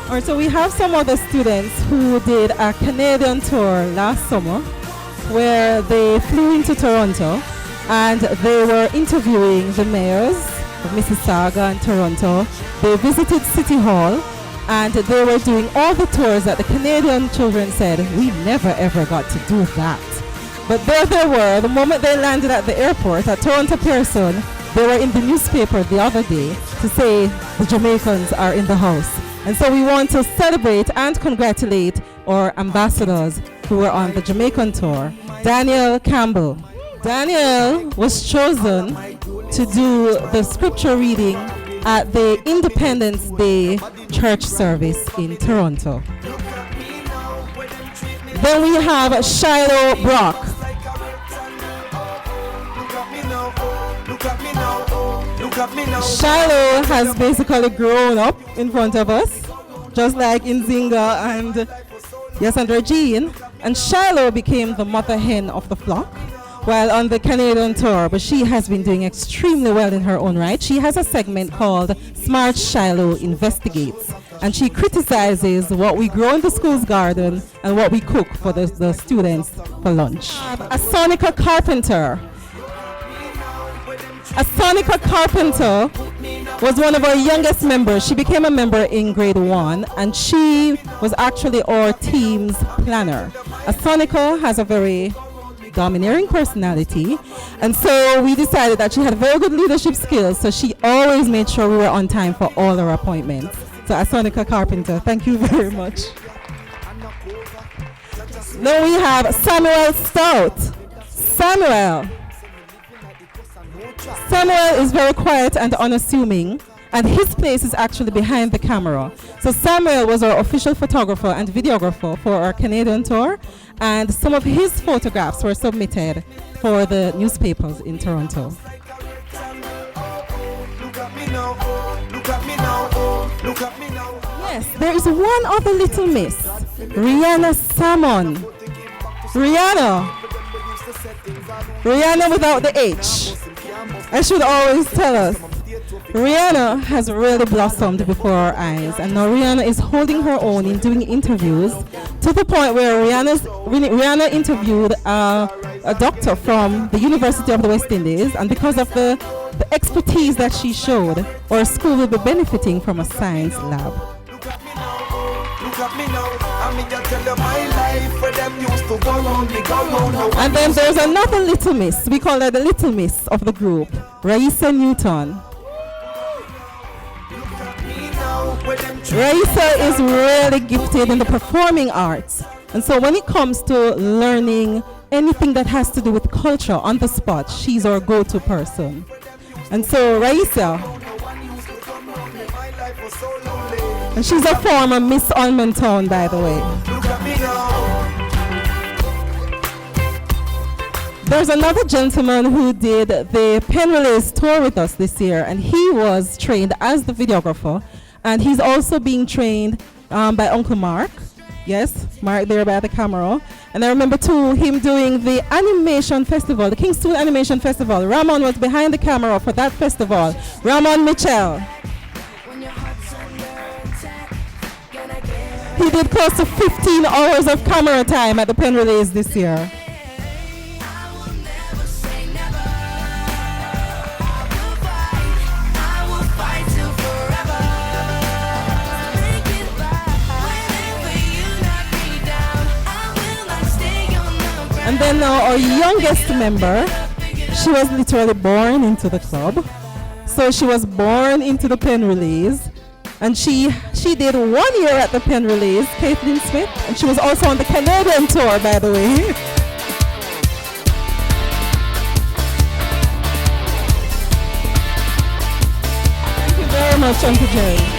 All right, so we have some other students who did a Canadian tour last summer where they flew into Toronto and they were interviewing the mayors of Mississauga and Toronto. They visited City Hall and they were doing all the tours that the Canadian children said, we never ever got to do that. But there they were, the moment they landed at the airport at Toronto Pearson, they were in the newspaper the other day to say the Jamaicans are in the house. And so we want to celebrate and congratulate our ambassadors who were on the Jamaican tour. Daniel Campbell. Daniel was chosen to do the scripture reading at the Independence Day church service in Toronto. Then we have Shiloh Brock. Shiloh has basically grown up in front of us, just like Nzinga and yes, and Regine. And Shiloh became the mother hen of the flock while on the Canadian tour, but she has been doing extremely well in her own right. She has a segment called Smart Shiloh Investigates, and she criticizes what we grow in the school's garden and what we cook for the students for lunch. Asonica Carpenter. Asonica Carpenter was one of our youngest members. She became a member in grade 1 and she was actually our team's planner. Asonica has a very domineering personality, and so we decided that she had very good leadership skills, so she always made sure we were on time for all our appointments. So Asonica Carpenter, thank you very much. Then we have Samuel Stout. Samuel is very quiet and unassuming, and his place is actually behind the camera. So Samuel was our official photographer and videographer for our Canadian tour, and some of his photographs were submitted for the newspapers in Toronto. Yes, there is one other little miss, Rihanna Salmon. Rihanna without the H. I should always tell us. Rihanna has really blossomed before our eyes, and now Rihanna is holding her own in doing interviews to the point where Rihanna interviewed a doctor from the University of the West Indies, and because of the expertise that she showed, our school will be benefiting from a science lab. And then there's another little miss. We call her the little miss of the group, Raisa Newton. Raisa is really gifted in the performing arts. And so when it comes to learning anything that has to do with culture on the spot, she's our go-to person. And so Raisa, and she's a former Miss Almontown, by the way. There's another gentleman who did the Pen Relays tour with us this year, and he was trained as the videographer, and he's also being trained by Uncle Mark. Yes, Mark there by the camera. And I remember too him doing the animation festival, the Kingston Animation Festival. Ramon was behind the camera for that festival. Ramon Mitchell. He did close to 15 hours of camera time at the Pen Relays this year. And then now our youngest member, she was literally born into the club. So she was born into the Pen Relays. And she did 1 year at the Pen Relays, Caitlin Smith, and she was also on the Canadian tour, by the way. Thank you very much, Uncle Jerry.